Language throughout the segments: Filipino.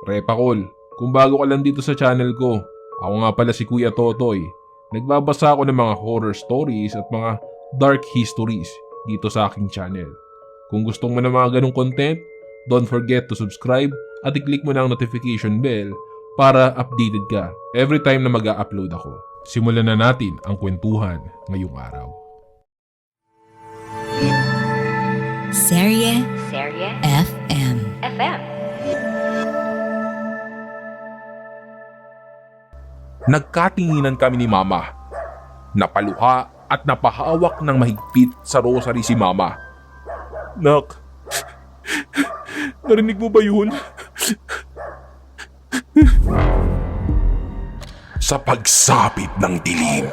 Repakol, kung bago ka lang dito sa channel ko, ako nga pala si Kuya Totoy. Nagbabasa ako ng mga horror stories at mga dark histories dito sa aking channel. Kung gusto mo ng mga ganong content, don't forget to subscribe at i-click mo na ang notification bell para updated ka every time na mag-a-upload ako. Simulan na natin ang kwentuhan ngayong araw. Serye FM. Nagkatinginan kami ni Mama. Napaluha at napahawak ng mahigpit sa rosary si Mama. Nak, narinig mo ba yun? Sa pagsapit ng dilim,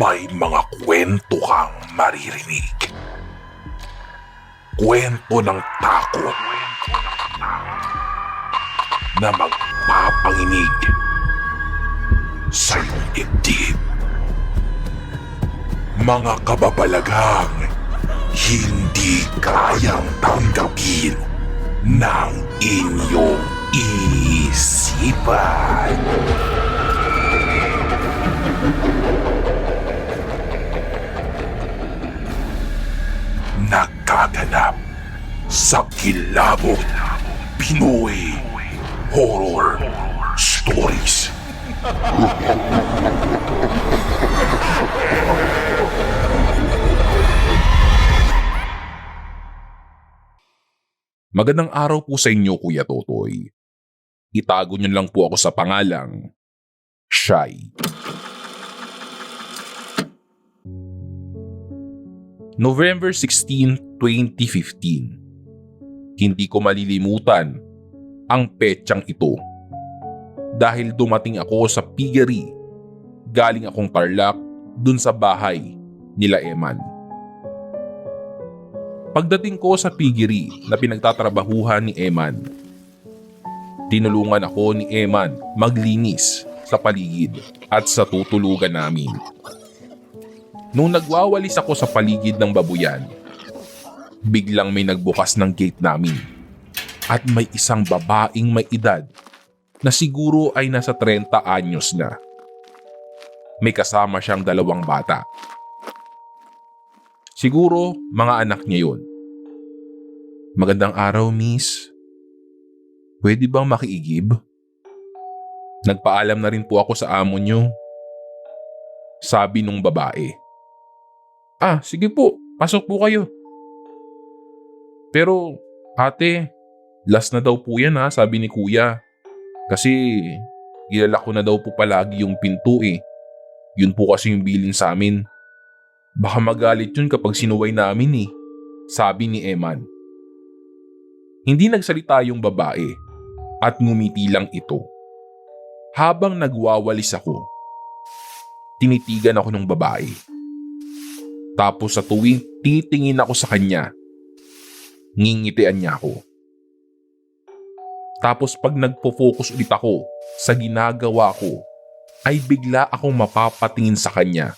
may mga kwento kang maririnig. Kwento ng takot na magpapanginig sa iyong dibdib. Mga kababalaghang hindi kayang tanggapin ng inyong isipan. Nagkaganap sa Kilabot Pinoy Horror Stories. Magandang araw po sa inyo, Kuya Totoy. Itago niyo lang po ako sa pangalang Shy. November 16, 2015. Hindi ko malilimutan ang petsang ito dahil dumating ako sa piggery. Galing akong Tarlac dun sa bahay nila Eman. Pagdating ko sa piggery na pinagtatrabahuhan ni Eman, tinulungan ako ni Eman maglinis sa paligid at sa tutulugan namin. Nung nagwawalis ako sa paligid ng babuyan, biglang may nagbukas ng gate namin at may isang babaeng may edad na siguro ay nasa 30 anyos na. May kasama siyang 2 bata. Siguro mga anak niya yun. Magandang araw, miss. Pwede bang makiigib? Nagpaalam na rin po ako sa amo niyo. Sabi nung babae. Sige po, pasok po kayo. Pero ate, last na daw po yan sabi ni kuya. Kasi kilala ko na daw po palagi yung pinto eh. Yun po kasi yung bilin sa amin. Baka magalit yun kapag sinuway namin sabi ni Eman. Hindi nagsalita yung babae at ngumiti lang ito. Habang nagwawalis ako, tinitigan ako ng babae. Tapos sa tuwing titingin ako sa kanya, ngingitian niya ako. Tapos pag nagpo-focus ulit ako sa ginagawa ko, ay bigla akong mapapatingin sa kanya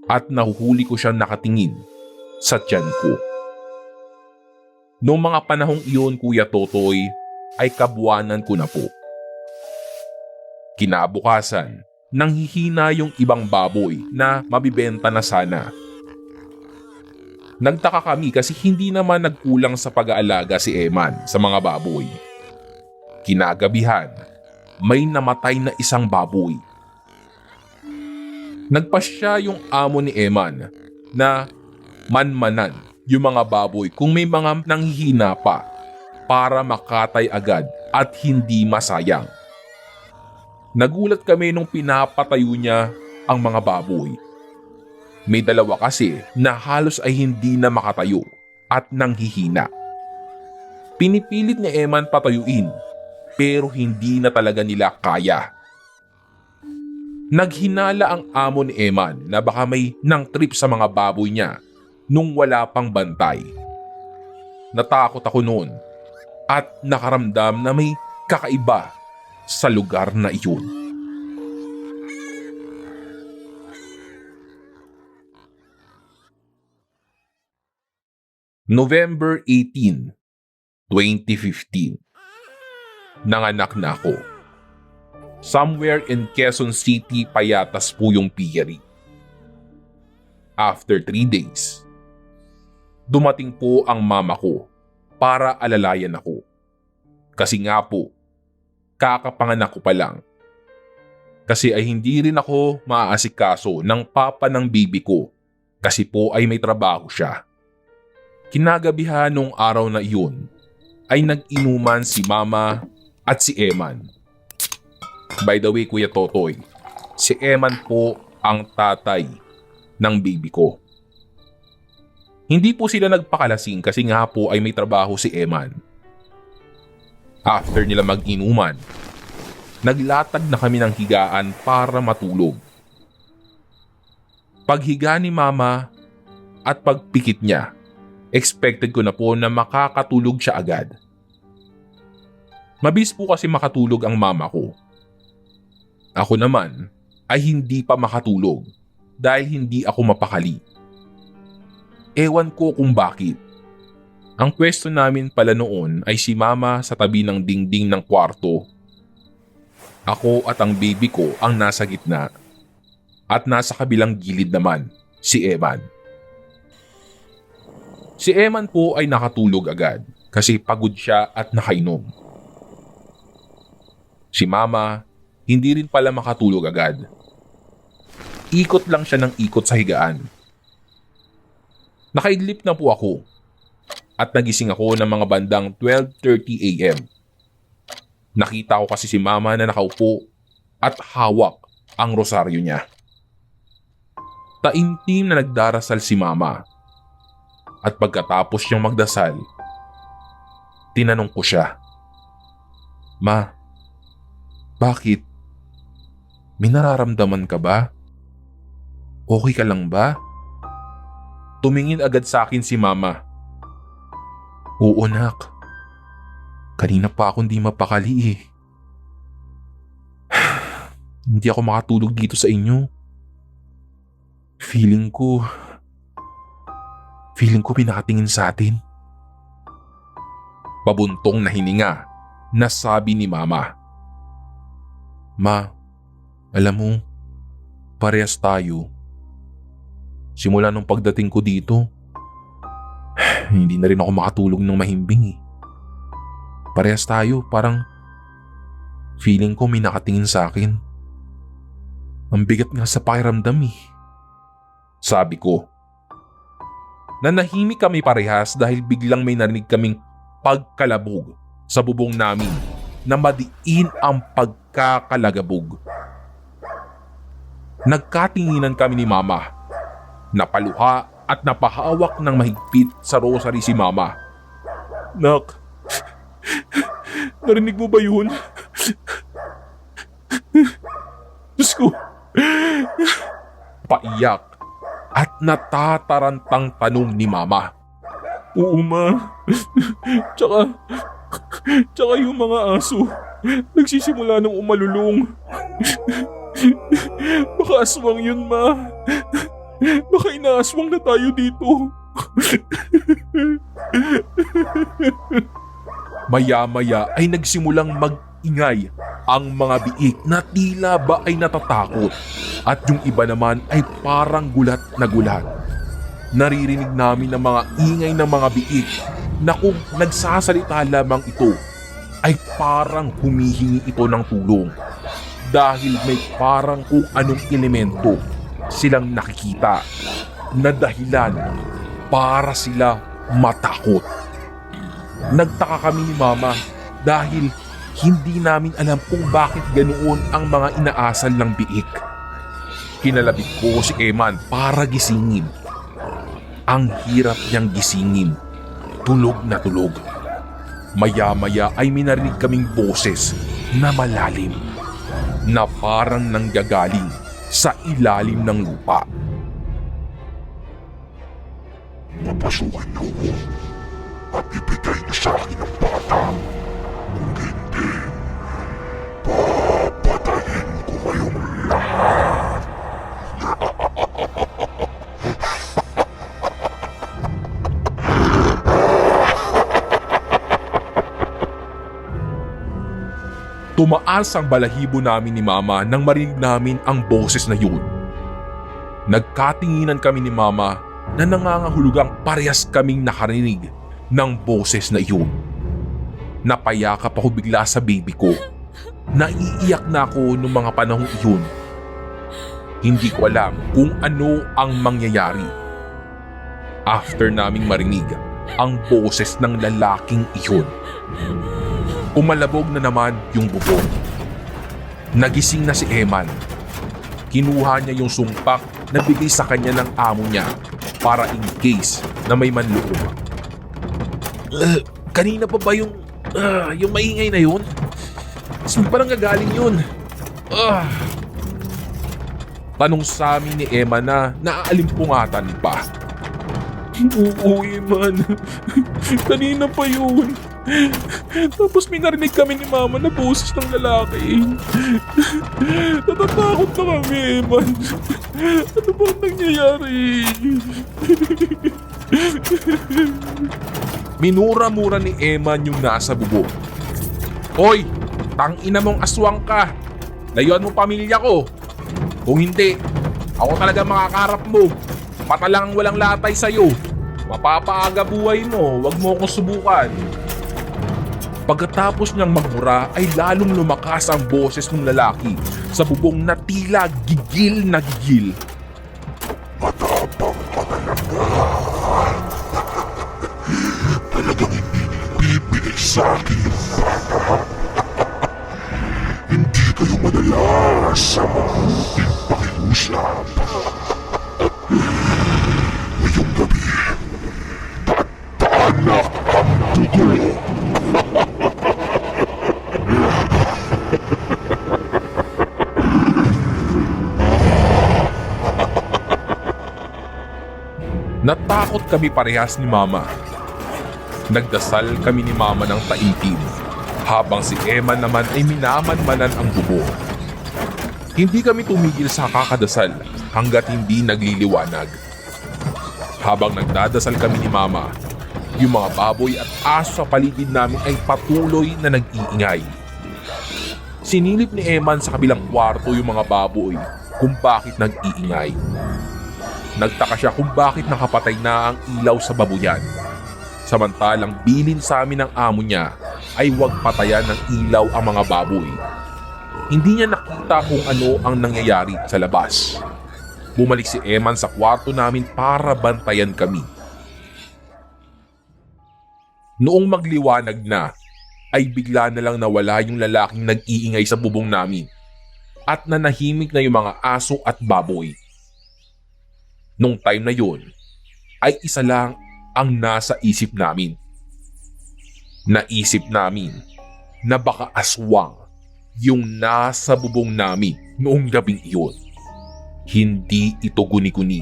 at nahuhuli ko siyang nakatingin sa tiyan ko. Noong mga panahong iyon, Kuya Totoy, ay kabuwanan ko na po. Kinabukasan, nanghihina yung ibang baboy na mabibenta na sana. Nagtaka kami kasi hindi naman nagkulang sa pag-aalaga si Eman sa mga baboy. Kinagabihan, may namatay na isang baboy. Nagpasya yung amo ni Eman na manmanan yung mga baboy kung may mga nanghihina pa para makatay agad at hindi masayang. Nagulat kami nung pinapatayo niya ang mga baboy. May 2 kasi na halos ay hindi na makatayo at nanghihina. Pinipilit ni Eman patayuin pero hindi na talaga nila kaya. Naghinala ang amo ni Eman na baka may nang trip sa mga baboy niya nung wala pang bantay. Natakot ako noon at nakaramdam na may kakaiba sa lugar na iyon. November 18, 2015. nanganak na ako. Somewhere in Quezon City payatas po yung piyeri. After 3 days, dumating po ang mama ko para alalayan ako. Kasi nga po, kakapanganak ko pa lang. Kasi ay hindi rin ako maaasikaso ng papa ng baby ko kasi po ay may trabaho siya. Kinagabihan nung araw na iyon ay nag-inuman si mama at si Eman. By the way, Kuya Totoy, si Eman po ang tatay ng baby ko. Hindi po sila nagpakalasing kasi nga po ay may trabaho si Eman. After nila mag-inuman, naglatag na kami ng higaan para matulog. Paghiga ni mama at pagpikit niya, expected ko na po na makakatulog siya agad. Mabilis po kasi makatulog ang mama ko. Ako naman ay hindi pa makatulog dahil hindi ako mapakali. Ewan ko kung bakit. Ang pwesto namin pala noon ay si mama sa tabi ng dingding ng kwarto. Ako at ang baby ko ang nasa gitna. At nasa kabilang gilid naman, si Eman. Si Eman po ay nakatulog agad kasi pagod siya at nakainom. Si mama, hindi rin pala makatulog agad. Ikot lang siya ng ikot sa higaan. Nakaidlip na po ako at nagising ako ng mga bandang 12:30 a.m. Nakita ko kasi si mama na nakaupo at hawak ang rosaryo niya. Taimtim na nagdarasal si mama. At pagkatapos niyang magdasal, tinanong ko siya, "Ma, bakit? May nararamdaman ka ba? Okay ka lang ba?" Tumingin agad sa akin si mama. "Oo, nak. Kanina pa akong di mapakali eh. Hindi ako makatulog dito sa inyo. Feeling ko pinakatingin sa atin." Pabuntong na hininga na sabi ni mama, "Ma, alam mo, parehas tayo. Simula nung pagdating ko dito, hindi na rin ako makatulog ng mahimbing eh. Parehas tayo, parang feeling ko may nakatingin sa akin. Ang bigat nga sa pakiramdam eh." Sabi ko. Nanahimik kami parehas dahil biglang may narinig kaming pagkalabog sa bubong namin na madiin ang pagkakalagabog. Nagkatinginan kami ni mama. Napaluha at napahawak ng mahigpit sa rosary si mama. "Nak, narinig mo ba yun? Diyos ko." Paiyak at natatarantang tanong ni mama. "Oo, ma. Tsaka yung mga aso, nagsisimula ng umalulong. Baka aswang yun, ma. Baka inaaswang na tayo dito." Maya-maya ay nagsimulang mag-ingay ang mga biik na tila ba ay natatakot at yung iba naman ay parang gulat na gulat. Naririnig namin ang mga ingay ng mga biik na kung nagsasalita lamang ito ay parang humihingi ito ng tulong dahil may parang kung anong elemento silang nakikita na dahilan para sila matakot. Nagtaka kami ni mama dahil hindi namin alam kung bakit ganoon ang mga inaasal ng biik. Kinalabit ko si Eman para gisingin. Ang hirap niyang gisingin. Tulog na tulog. Maya-maya ay minarinig kaming boses na malalim na parang nanggagaling sa ilalim ng lupa. Papasukin niyo ko at ibigay niyo sa akin ang bata. Kung hindi, papatayin ko kayong lahat. Tumaas ang balahibo namin ni Mama nang marinig namin ang boses na yun. Nagkatinginan kami ni Mama na nangangahulugang parehas kaming nakarinig ng boses na iyon. Napayakap ako bigla sa baby ko. Naiiyak na ako noong mga panahong iyon. Hindi ko alam kung ano ang mangyayari. After naming marinig ang boses ng lalaking iyon, umalabog na naman yung bubong. Nagising na si Eman. Kinuha niya yung sumpak na bigay sa kanya ng amo niya para in case na may manloob. Kanina pa ba yung maingay na yun? Saan pa nanggagaling yun? Tanong sa amin ni Emma na naaalimpungatan pa. Oo, Eman. Kanina pa yun. Tapos may narinig kami ni Mama na boses ng lalaki. Natatakot na kami, Eman. Ano ba ang nangyayari? Minura-mura ni Eman yung nasa bubong. Hoy! Tangina mong aswang ka! Layuan mo pamilya ko! Kung hindi, ako talaga makakaharap mo. Mata lang ang walang latay sa'yo. Mapapaaga buhay mo, wag mo akong subukan. Pagkatapos niyang magmura ay lalong lumakas ang boses ng lalaki sa bubong na tila gigil na gigil. Matapang ka talaga. Talagang hindi bibigay sa akin yung bata. Hindi kayo madala sa mabuting pakiusap. Ngayong gabi, tatanak ang dugo. Natakot kami parehas ni Mama. Nagdasal kami ni Mama ng taimtim, habang si Emma naman ay minamanmanan ang bubong. Hindi kami tumigil sa kakadasal hanggat hindi nagliliwanag. Habang nagdadasal kami ni Mama, yung mga baboy at aso sa paligid namin ay patuloy na nag-iingay. Sinilip ni Eman sa kabilang kwarto yung mga baboy kung bakit nag-iingay. Nagtaka siya kung bakit nakapatay na ang ilaw sa babuyan. Samantalang bilin sa amin ng amo niya ay huwag patayan ng ilaw ang mga baboy. Hindi niya nakita kung ano ang nangyayari sa labas. Bumalik si Eman sa kwarto namin para bantayan kami. Noong magliwanag na, ay bigla na lang nawala yung lalaking nag-iingay sa bubong namin at nanahimik na yung mga aso at baboy. Nung time na yun, ay isa lang ang nasa isip namin. Naisip namin na baka aswang yung nasa bubong namin noong gabing iyon. Hindi ito guni-guni.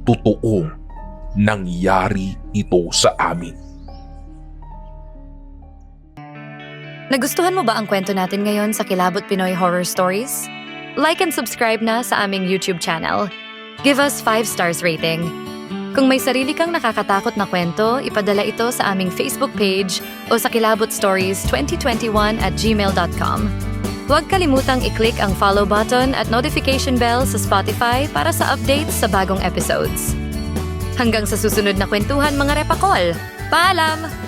Totoong nangyari ito sa amin. Nagustuhan mo ba ang kwento natin ngayon sa Kilabot Pinoy Horror Stories? Like and subscribe na sa aming YouTube channel. Give us 5 stars rating. Kung may sarili kang nakakatakot na kwento, ipadala ito sa aming Facebook page o sa kilabotstories2021@gmail.com. Huwag kalimutang i-click ang follow button at notification bell sa Spotify para sa updates sa bagong episodes. Hanggang sa susunod na kwentuhan mga repakol. Paalam!